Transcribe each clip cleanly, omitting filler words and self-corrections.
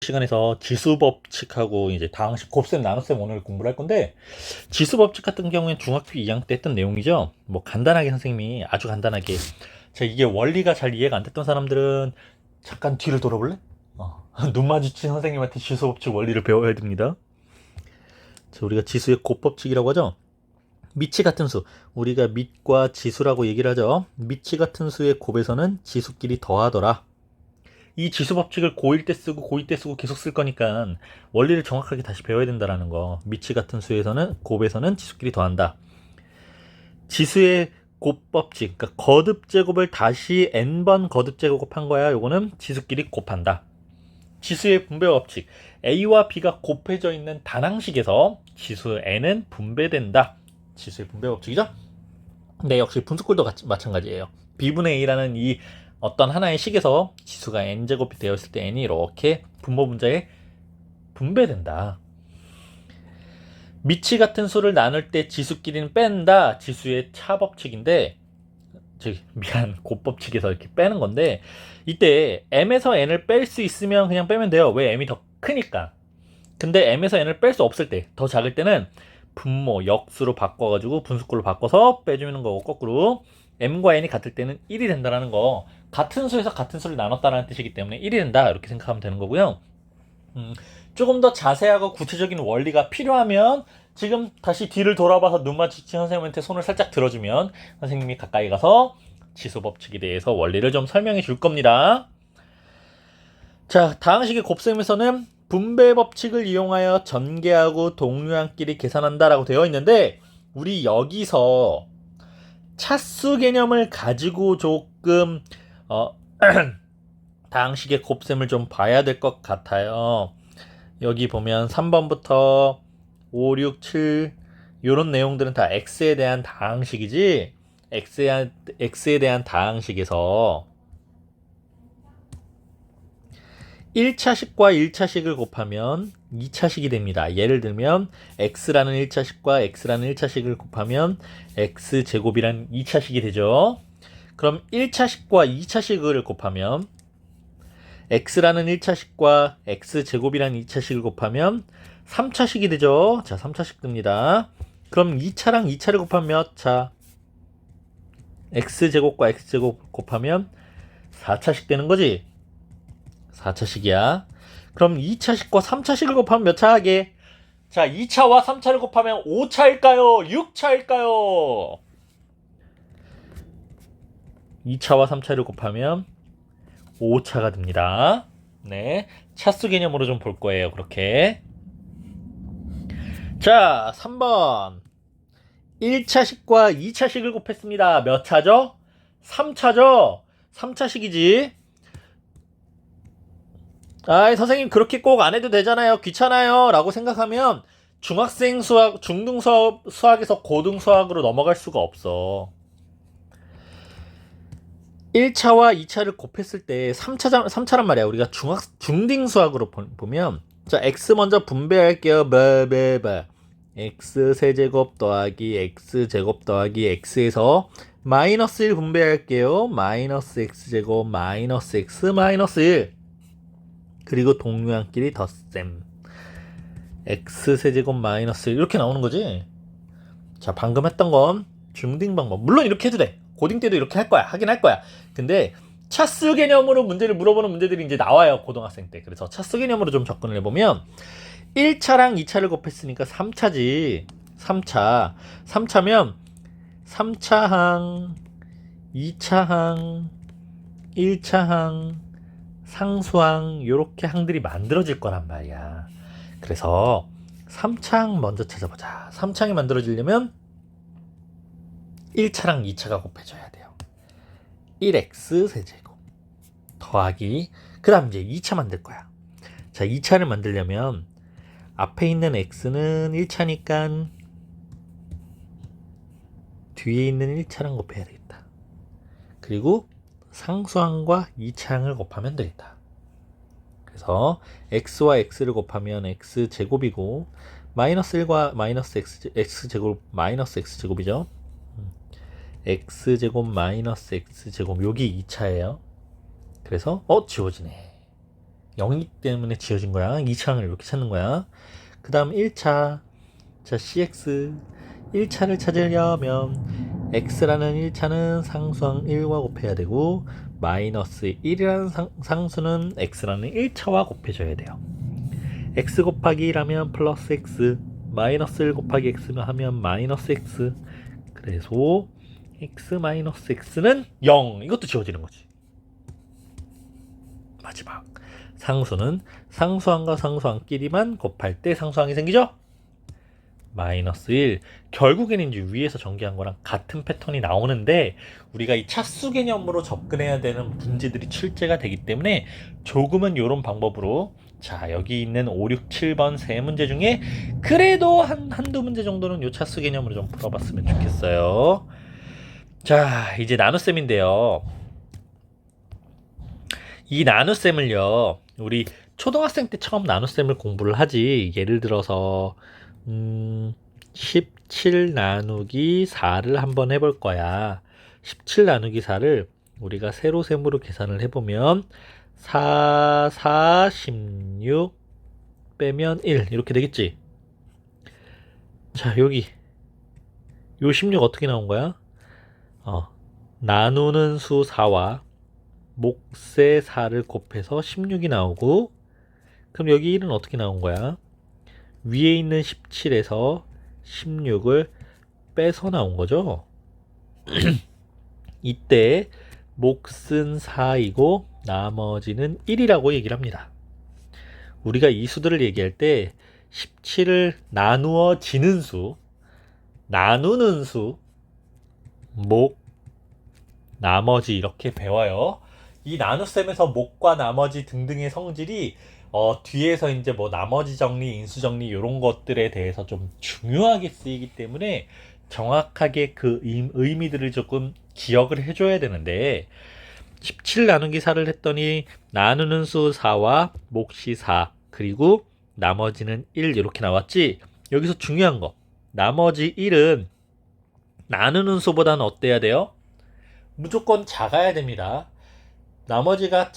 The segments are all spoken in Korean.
시간에서 지수법칙하고 이제 다항식 곱셈 나눗셈 오늘 공부를 할 건데, 지수법칙 같은 경우엔 중학교 2학년 때 했던 내용이죠. 뭐 간단하게 선생님이 아주 간단하게, 자 이게 원리가 잘 이해가 안 됐던 사람들은 잠깐 뒤를 돌아볼래? 눈 마주친 선생님한테 지수법칙 원리를 배워야 됩니다. 자, 우리가 지수의 곱법칙이라고 하죠. 미치 같은 수, 우리가 밑과 지수라고 얘기를 하죠. 미치 같은 수의 곱에서는 지수끼리 더하더라. 이 지수법칙을 고1 때 쓰고 고2 때 쓰고 계속 쓸 거니까 원리를 정확하게 다시 배워야 된다는 거. 미치 같은 수에서는 곱에서는 지수끼리 더한다. 지수의 곱법칙, 그러니까 거듭제곱을 다시 n번 거듭제곱한 거야. 요거는 지수끼리 곱한다. 지수의 분배법칙, a와 b가 곱해져 있는 단항식에서 지수 n은 분배된다. 지수의 분배법칙이죠. 네, 역시 분수꼴도 마찬가지예요. b분의 a라는 이 어떤 하나의 식에서 지수가 n제곱이 되어 있을 때 n이 이렇게 분모 분자에 분배된다. 미치 같은 수를 나눌 때 지수끼리는 뺀다. 지수의 차법칙인데, 곱법칙에서 이렇게 빼는 건데, 이때 m에서 n을 뺄 수 있으면 그냥 빼면 돼요. 왜? m이 더 크니까. 근데 m에서 n을 뺄 수 없을 때, 더 작을 때는 분모, 역수로 바꿔가지고 분수꼴로 바꿔서 빼주는 거고, 거꾸로 m과 n이 같을 때는 1이 된다는 거. 같은 수에서 같은 수를 나눴다는 뜻이기 때문에 1이 된다, 이렇게 생각하면 되는 거고요. 조금 더 자세하고 구체적인 원리가 필요하면 지금 다시 뒤를 돌아봐서 눈 마주친 선생님한테 손을 살짝 들어주면 선생님이 가까이 가서 지수법칙에 대해서 원리를 좀 설명해 줄 겁니다. 자, 다항식의 곱셈에서는 분배법칙을 이용하여 전개하고 동류항끼리 계산한다라고 되어 있는데, 우리 여기서 차수 개념을 가지고 조금 다항식의 곱셈을 좀 봐야 될 것 같아요. 여기 보면 3번부터 5, 6, 7 이런 내용들은 다 x에 대한 다항식이지, x에 대한 다항식에서 1차식과 1차식을 곱하면 2차식이 됩니다. 예를 들면 x라는 1차식과 x라는 1차식을 곱하면 x제곱이란 2차식이 되죠. 그럼 1차식과 2차식을 곱하면 x라는 1차식과 x제곱이란 2차식을 곱하면 3차식이 되죠. 자, 3차식 됩니다. 그럼 2차랑 2차를 곱하면 몇 차? x제곱과 x제곱 곱하면 4차식 되는 거지. 4차식이야. 그럼 2차식과 3차식을 곱하면 몇 차 하게? 자, 2차와 3차를 곱하면 5차일까요? 6차일까요? 2차와 3차를 곱하면 5차가 됩니다. 네, 차수 개념으로 좀 볼 거예요. 그렇게. 자, 3번. 1차식과 2차식을 곱했습니다. 몇 차죠? 3차죠? 3차식이지. 아이, 선생님 그렇게 꼭 안 해도 되잖아요. 귀찮아요. 라고 생각하면 중학생 수학, 중등 수학에서 고등 수학으로 넘어갈 수가 없어. 1차와 2차를 곱했을 때 3차란 말이야. 우리가 중등 수학으로 보면, 자, x 먼저 분배할게요. x 세제곱 더하기 x 제곱 더하기 x에서 마이너스 1 분배할게요. 마이너스 x제곱 마이너스 x 마이너스 1. 그리고 동류항끼리 덧셈. x 세제곱 마이너스 1 이렇게 나오는 거지. 자, 방금 했던 건 중딩 방법. 물론 이렇게 해도 돼. 고딩 때도 이렇게 할 거야. 하긴 할 거야. 근데 차수 개념으로 문제를 물어보는 문제들이 이제 나와요. 고등학생 때. 그래서 차수 개념으로 좀 접근을 해보면 1차랑 2차를 곱했으니까 3차지. 3차. 3차면 3차항, 2차항, 1차항, 상수항 요렇게 항들이 만들어질 거란 말이야. 그래서 3차항 먼저 찾아보자. 3차항이 만들어지려면 1차랑 2차가 곱해져야 돼요. 1x 세제곱 더하기, 그 다음 이제 2차 만들 거야. 자, 2차를 만들려면 앞에 있는 x는 1차니까 뒤에 있는 1차랑 곱해야 되겠다. 그리고 상수항과 2차항을 곱하면 되겠다. 그래서 x와 x를 곱하면 x제곱이고, 마이너스 1과 마이너스 x제곱 마이너스 x제곱이죠. x제곱 마이너스 x제곱, 여기 2차예요. 그래서 지워지네. 0이기 때문에 지어진 거야. 2차항을 이렇게 찾는 거야. 그 다음 1차. 자, cx 1차를 찾으려면 x라는 1차는 상수항 1과 곱해야 되고 마이너스 1이라는 상수는 x라는 1차와 곱해줘야 돼요. x 곱하기 1하면 플러스 x, 마이너스 1 곱하기 x면 하면 마이너스 x. 그래서 x 마이너스 x는 0. 이것도 지워지는 거지. 마지막 상수는 상수항과 상수항끼리만 곱할 때 상수항이 생기죠? 마이너스 1. 결국에는 이제 위에서 전개한 거랑 같은 패턴이 나오는데 우리가 이 차수 개념으로 접근해야 되는 문제들이 출제가 되기 때문에 조금은 이런 방법으로 자 여기 있는 5, 6, 7번 세 문제 중에 그래도 한두 문제 정도는 요 차수 개념으로 좀 풀어봤으면 좋겠어요. 자 이제 나눗셈인데요. 이 나눗셈을요 우리 초등학생 때 처음 나눗셈을 공부를 하지. 예를 들어서 17 나누기 4를 한번 해볼 거야. 17 나누기 4를 우리가 세로셈으로 계산을 해보면 4, 4, 16 빼면 1 이렇게 되겠지. 자 여기 요 16 어떻게 나온 거야? 나누는 수 4와 몫의 4를 곱해서 16이 나오고 그럼 여기 1은 어떻게 나온 거야? 위에 있는 17에서 16을 빼서 나온 거죠. 이때 몫은 4이고 나머지는 1이라고 얘기를 합니다. 우리가 이 수들을 얘기할 때 17을 나누어지는 수, 나누는 수, 나머지 이렇게 배워요. 이 나눗셈에서 몫과 나머지 등등의 성질이 뒤에서 이제 뭐 나머지 정리, 인수 정리 이런 것들에 대해서 좀 중요하게 쓰이기 때문에 정확하게 그 의미들을 조금 기억을 해줘야 되는데 17 나누기 4를 했더니 나누는 수 4와 몫이 4 그리고 나머지는 1 이렇게 나왔지. 여기서 중요한 거 나머지 1은 나누는 수보다는 어때야 돼요? 무조건 작아야 됩니다. 나머지가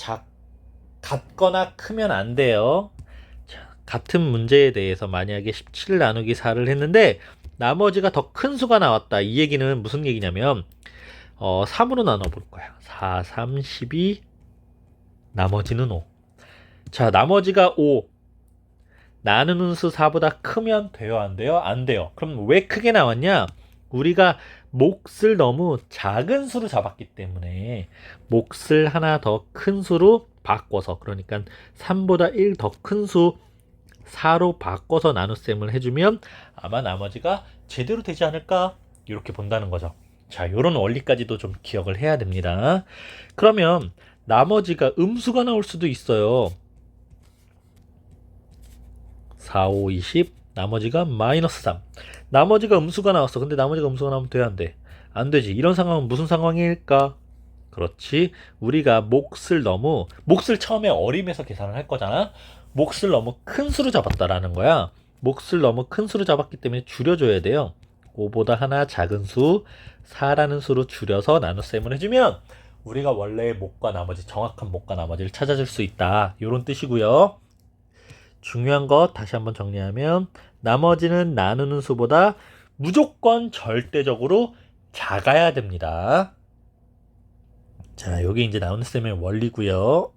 같거나 크면 안 돼요. 자, 같은 문제에 대해서 만약에 17 나누기 4를 했는데 나머지가 더 큰 수가 나왔다. 이 얘기는 무슨 얘기냐면 3으로 나눠볼 거야. 4, 3, 12 나머지는 5. 자 나머지가 5 나누는 수 4보다 크면 돼요? 안 돼요? 안 돼요. 그럼 왜 크게 나왔냐? 우리가 몫을 너무 작은 수로 잡았기 때문에 몫을 하나 더 큰 수로 바꿔서 그러니까 3보다 1 더 큰 수 4로 바꿔서 나눗셈을 해주면 아마 나머지가 제대로 되지 않을까 이렇게 본다는 거죠. 자 요런 원리까지도 좀 기억을 해야 됩니다. 그러면 나머지가 음수가 나올 수도 있어요. 4, 5, 20 나머지가 마이너스 3 나머지가 음수가 나왔어. 근데 나머지가 음수가 나오면 돼? 안 돼? 안 되지. 이런 상황은 무슨 상황일까? 그렇지. 우리가 몫을 처음에 어림에서 계산을 할 거잖아. 몫을 너무 큰 수로 잡았다라는 거야. 몫을 너무 큰 수로 잡았기 때문에 줄여줘야 돼요. 5보다 하나 작은 수 4라는 수로 줄여서 나눗셈을 해주면 우리가 원래의 몫과 나머지 정확한 몫과 나머지를 찾아줄 수 있다. 이런 뜻이고요. 중요한 거 다시 한번 정리하면 나머지는 나누는 수보다 무조건 절대적으로 작아야 됩니다. 자, 여기 이제 나눗셈의 원리고요.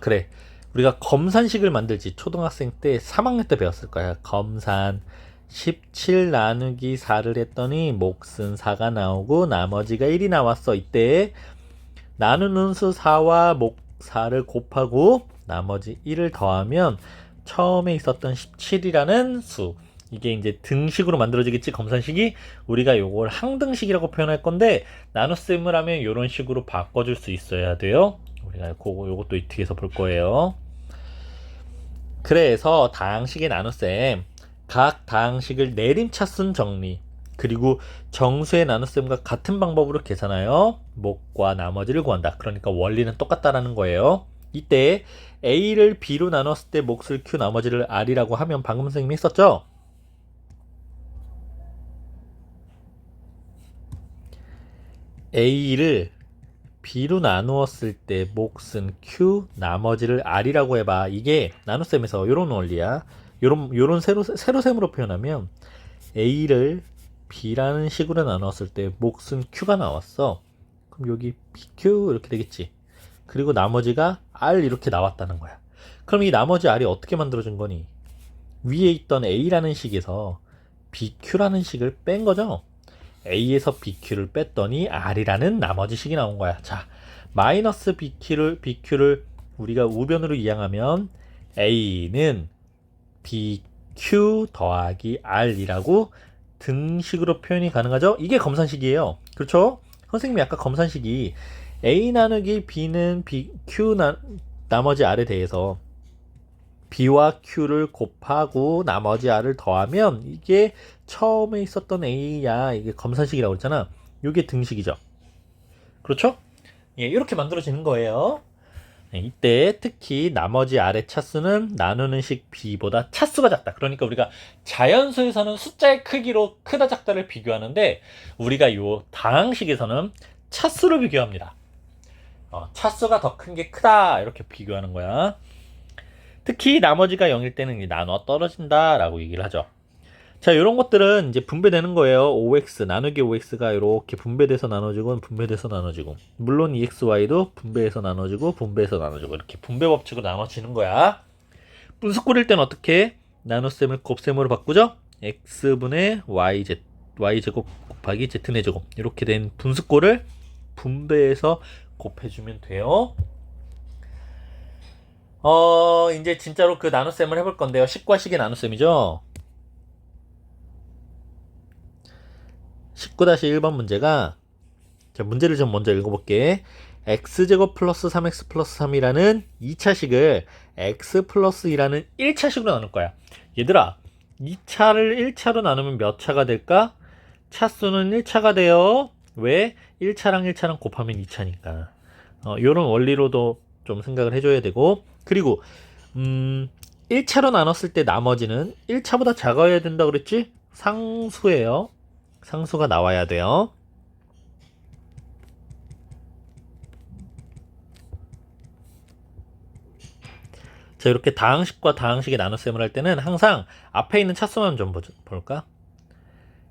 그래. 우리가 검산식을 만들지 초등학생 때 3학년 때 배웠을 거야. 검산 17 나누기 4를 했더니 몫은 4가 나오고 나머지가 1이 나왔어. 이때 나누는 수 4와 몫 4를 곱하고 나머지 1을 더하면 처음에 있었던 17이라는 수 이게 이제 등식으로 만들어지겠지. 검산식이 우리가 요걸 항등식이라고 표현할 건데 나눗셈을 하면 이런 식으로 바꿔줄 수 있어야 돼요. 우리가 요것도 이 뒤에서 볼 거예요. 그래서 다항식의 나눗셈 각 다항식을 내림차순 정리 그리고 정수의 나눗셈과 같은 방법으로 계산하여 몫과 나머지를 구한다. 그러니까 원리는 똑같다라는 거예요. 이때 A를 B로 나눴을 때 몫을 Q 나머지를 R이라고 하면 방금 선생님이 했었죠? A를 b로 나누었을 때 몫은 q, 나머지를 r이라고 해봐. 이게 나눗셈에서 요런 원리야. 요런 세로셈으로 표현하면 a를 b라는 식으로 나누었을 때 몫은 q가 나왔어. 그럼 여기 bq 이렇게 되겠지. 그리고 나머지가 r 이렇게 나왔다는 거야. 그럼 이 나머지 r이 어떻게 만들어진 거니? 위에 있던 a라는 식에서 bq라는 식을 뺀 거죠. a에서 bq를 뺐더니 r이라는 나머지 식이 나온 거야. 자, 마이너스 bq를 우리가 우변으로 이항하면 a는 bq 더하기 r이라고 등식으로 표현이 가능하죠. 이게 검산식이에요. 그렇죠? 선생님이 아까 검산식이 a 나누기 b는 q 나머지 r에 대해서 b와 q를 곱하고 나머지 r을 더하면 이게 처음에 있었던 a야. 이게 검산식이라고 했잖아. 이게 등식이죠. 그렇죠? 예, 이렇게 만들어지는 거예요. 네, 이때 특히 나머지 r의 차수는 나누는 식 b보다 차수가 작다. 그러니까 우리가 자연수에서는 숫자의 크기로 크다 작다를 비교하는데 우리가 요 다항식에서는 차수를 비교합니다. 차수가 더 큰 게 크다 이렇게 비교하는 거야. 특히 나머지가 0일 때는 나눠 떨어진다 라고 얘기를 하죠. 자, 이런 것들은 이제 분배되는 거예요. OX, 나누기 OX가 이렇게 분배돼서 나눠지고 분배돼서 나눠지고, 물론 EXY도 분배해서 나눠지고 분배해서 나눠지고, 이렇게 분배 법칙으로 나눠지는 거야. 분수꼴일 땐 어떻게? 나눗셈을 곱셈으로 바꾸죠? X분의 Y제곱 곱하기 Z의 제곱, 이렇게 된 분수꼴을 분배해서 곱해주면 돼요. 이제 진짜로 그 나눗셈을 해볼 건데요. 식과 식의 나눗셈이죠. 19-1번 문제가, 자, 문제를 좀 먼저 읽어볼게. x제곱 플러스 3x 플러스 3이라는 2차식을 x 플러스 2라는 1차식으로 나눌 거야. 얘들아, 2차를 1차로 나누면 몇 차가 될까? 차수는 1차가 돼요. 왜? 1차랑 1차랑 곱하면 2차니까. 요런 원리로도 좀 생각을 해줘야 되고, 그리고 1차로 나눴을 때 나머지는 1차보다 작아야 된다 그랬지? 상수예요. 상수가 나와야 돼요. 자, 이렇게 다항식과 다항식의 나눗셈을 할 때는 항상 앞에 있는 차수만 좀 볼까?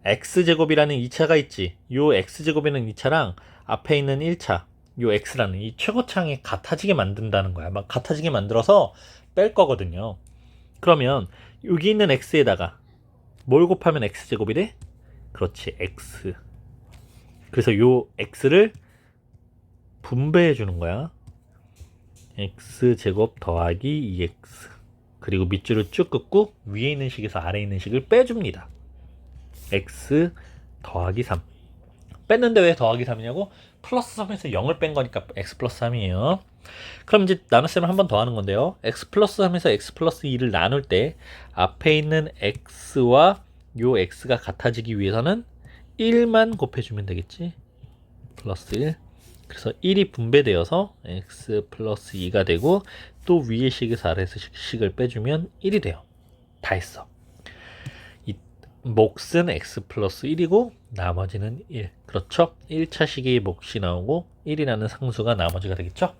x제곱이라는 2차가 있지. 요 x제곱이라는 2차랑 앞에 있는 1차, 요 x라는 이 최고차항이 같아지게 만든다는 거야. 막 같아지게 만들어서 뺄 거거든요. 그러면 여기 있는 x에다가 뭘 곱하면 x제곱이 돼? 그렇지, x. 그래서 요 x를 분배해 주는 거야. x제곱 더하기 2x. 그리고 밑줄을 쭉 긋고 위에 있는 식에서 아래에 있는 식을 빼줍니다. x 더하기 3. 뺐는데 왜 더하기 3이냐고? 플러스 3에서 0을 뺀 거니까 x 플러스 3이에요. 그럼 이제 나눗셈을 한 번 더 하는 건데요. x 플러스 3에서 x 플러스 2를 나눌 때 앞에 있는 x와 요 x가 같아지기 위해서는 1만 곱해주면 되겠지. 플러스 1. 그래서 1이 분배되어서 x 플러스 2가 되고, 또 위의 식에서 아래에서 식을 빼주면 1이 돼요. 다 했어. 이 몫은 x 플러스 1이고 나머지는 1. 그렇죠? 1차 식의 몫이 나오고 1이라는 상수가 나머지가 되겠죠?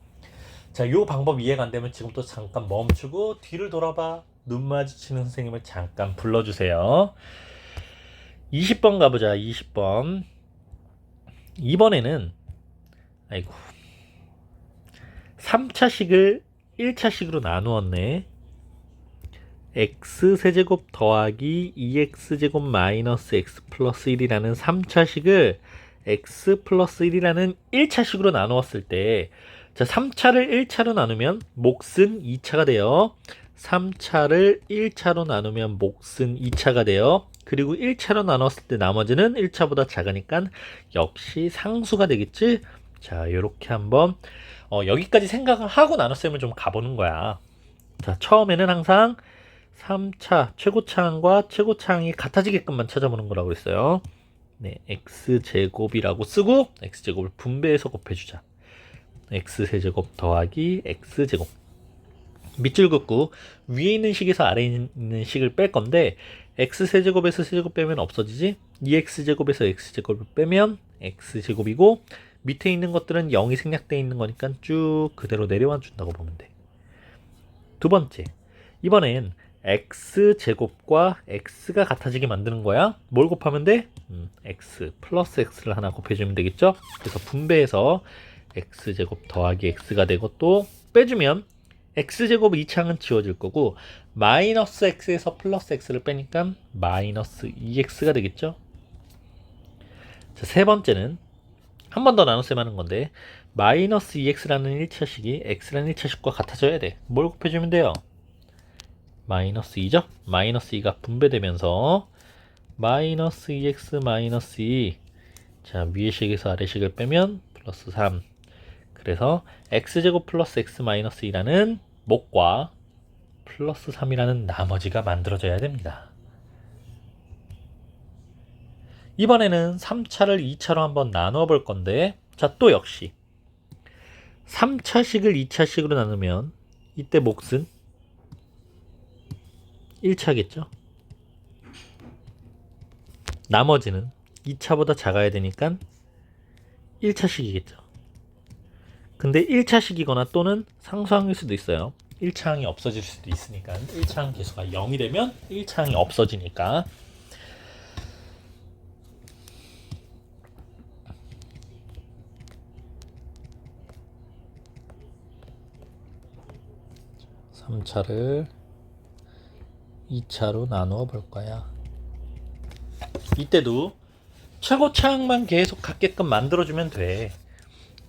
자, 요 방법 이해가 안 되면 지금부터 잠깐 멈추고 뒤를 돌아봐. 눈 마주치는 선생님을 잠깐 불러주세요. 20번 가보자. 20번. 이번에는 3차식을 1차식으로 나누었네. x세제곱 더하기 2x제곱 마이너스 x 플러스 1이라는 3차식을 x 플러스 1이라는 1차식으로 나누었을 때, 자, 3차를 1차로 나누면 몫은 2차가 돼요. 3차를 1차로 나누면 몫은 2차가 돼요. 그리고 1차로 나눴을 때 나머지는 1차보다 작으니까 역시 상수가 되겠지? 자, 요렇게 한번 여기까지 생각을 하고 나눗셈을 좀 가보는 거야. 자, 처음에는 항상 3차 최고차항과 최고차항이 같아지게끔만 찾아보는 거라고 그랬어요. 네, x제곱이라고 쓰고 x제곱을 분배해서 곱해주자. x세제곱 더하기 x제곱. 밑줄 긋고 위에 있는 식에서 아래에 있는 식을 뺄 건데, x세제곱에서 세제곱 빼면 없어지지? 2x제곱에서 x제곱을 빼면 x제곱이고, 밑에 있는 것들은 0이 생략되어 있는 거니까 쭉 그대로 내려와 준다고 보면 돼. 두 번째, 이번엔 x제곱과 x가 같아지게 만드는 거야. 뭘 곱하면 돼? x 플러스 x를 하나 곱해주면 되겠죠? 그래서 분배해서 x제곱 더하기 x가 되고, 또 빼주면 x제곱 2창은 지워질 거고 마이너스 x에서 플러스 x를 빼니까 마이너스 2x가 되겠죠? 자, 세 번째는 한 번 더 나눗셈 하는 건데, 마이너스 2x라는 1차식이 x라는 1차식과 같아져야 돼. 뭘 곱해주면 돼요? 마이너스 2죠? 마이너스 2가 분배되면서 마이너스 2x 마이너스 2. 자, 위의 식에서 아래 식을 빼면 플러스 3. 그래서 x제곱 플러스 x 마이너스 2라는 목과 플러스 3이라는 나머지가 만들어져야 됩니다. 이번에는 3차를 2차로 한번 나누어 볼 건데, 자, 또 역시 3차식을 2차식으로 나누면 이때 몫은 1차겠죠? 나머지는 2차보다 작아야 되니까 1차식이겠죠. 근데 1차식이거나 또는 상수항일 수도 있어요. 1차항이 없어질 수도 있으니까 1차항 계수가 0이 되면 1차항이 없어지니까. (3차를) 2차로 나누어 볼 거야. 이때도 최고차항만 계속 갖게끔 만들어주면 돼.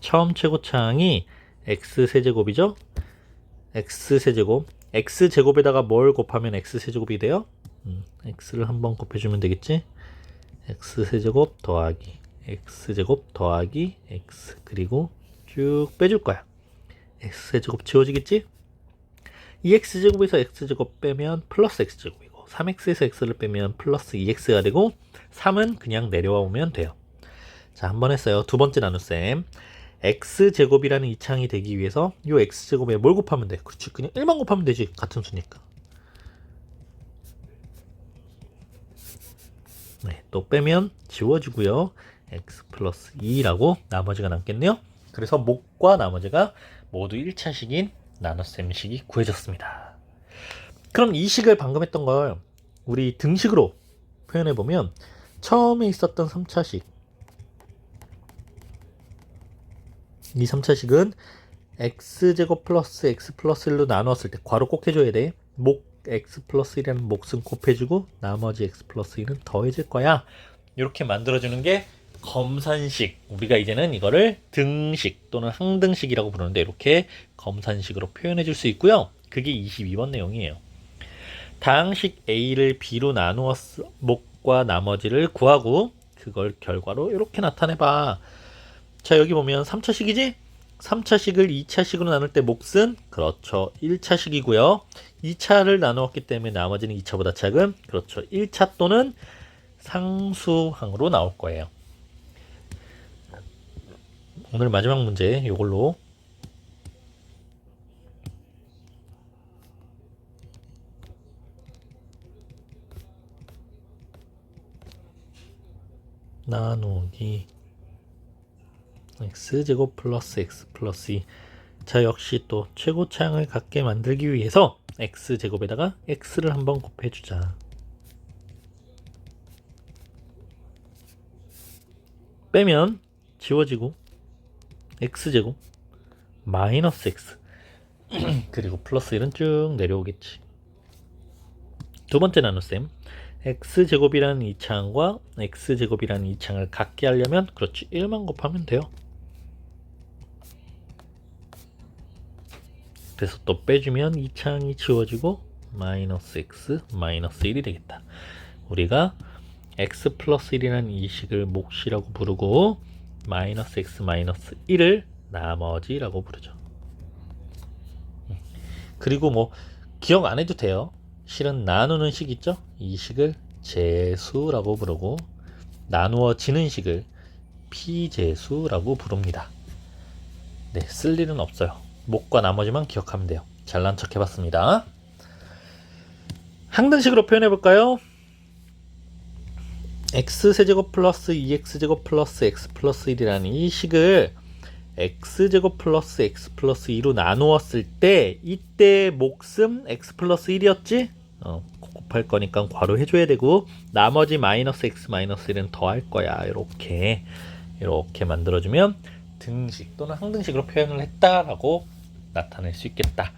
처음 최고차항이 x세제곱이죠? x세제곱. x제곱에다가 뭘 곱하면 x세제곱이 돼요? x를 한번 곱해주면 되겠지? x세제곱 더하기 x제곱 더하기 x, 그리고 쭉 빼줄 거야. x세제곱 지워지겠지? 이 x제곱에서 x제곱 빼면 플러스 x제곱이고, 3x에서 x를 빼면 플러스 2x가 되고, 3은 그냥 내려와 오면 돼요. 자, 한 번 했어요. 두 번째 나눗셈. x제곱이라는 이차항이 되기 위해서 이 x제곱에 뭘 곱하면 돼? 그렇지, 그냥 1만 곱하면 되지. 같은 수니까. 네, 또 빼면 지워지고요. x 플러스 2라고 나머지가 남겠네요. 그래서 목과 나머지가 모두 1차식인 나눗셈식이 구해졌습니다. 그럼 이 식을 방금 했던 걸 우리 등식으로 표현해보면, 처음에 있었던 3차식, 이 3차식은 x제곱 플러스 x 플러스 1로 나누었을 때 괄호 꼭 해줘야 돼. 목 x 플러스 1이라는 몫은 곱해주고 나머지 x 플러스 1은 더해질 거야. 이렇게 만들어주는 게 검산식. 우리가 이제는 이거를 등식 또는 항등식이라고 부르는데, 이렇게 검산식으로 표현해 줄 수 있고요. 그게 22번 내용이에요. 다항식 A를 B로 나누었어 목과 나머지를 구하고 그걸 결과로 이렇게 나타내봐. 자, 여기 보면 3차식이지? 3차식을 2차식으로 나눌 때 몫은, 그렇죠, 1차식이고요. 2차를 나누었기 때문에 나머지는 2차보다 작은, 그렇죠, 1차 또는 상수항으로 나올 거예요. 오늘 마지막 문제 이걸로 나누기 x제곱 플러스 x 플러스 2. 자, 역시 또 최고차항을 갖게 만들기 위해서 x제곱에다가 x를 한번 곱해주자. 빼면 지워지고 x제곱 마이너스 x 그리고 플러스 1은 쭉 내려오겠지. 두 번째 나눗셈. x제곱이라는 이차항과 x제곱이라는 이차항을 같게 하려면, 그렇지, 1만 곱하면 돼요. 그래서 또 빼주면 이차항이 지워지고 마이너스 x 마이너스 1이 되겠다. 우리가 x 플러스 1이라는 이 식을 몫이라고 부르고 마이너스 x 마이너스 1을 나머지라고 부르죠. 그리고 뭐 기억 안 해도 돼요. 실은 나누는 식 있죠? 이 식을 제수라고 부르고 나누어지는 식을 피제수라고 부릅니다. 네, 쓸 일은 없어요. 목과 나머지만 기억하면 돼요. 잘난 척 해봤습니다. 항등식으로 표현해 볼까요? x세제곱 플러스 2x제곱 플러스 x 플러스 1이라는 이 식을 x제곱 플러스 x 플러스 2로 나누었을 때 이때 몫은 x 플러스 1이었지? 곱할 거니까 괄호 해줘야 되고 나머지 마이너스 x 마이너스 1은 더할 거야. 이렇게 만들어주면 등식 또는 항등식으로 표현을 했다라고 나타낼 수 있겠다.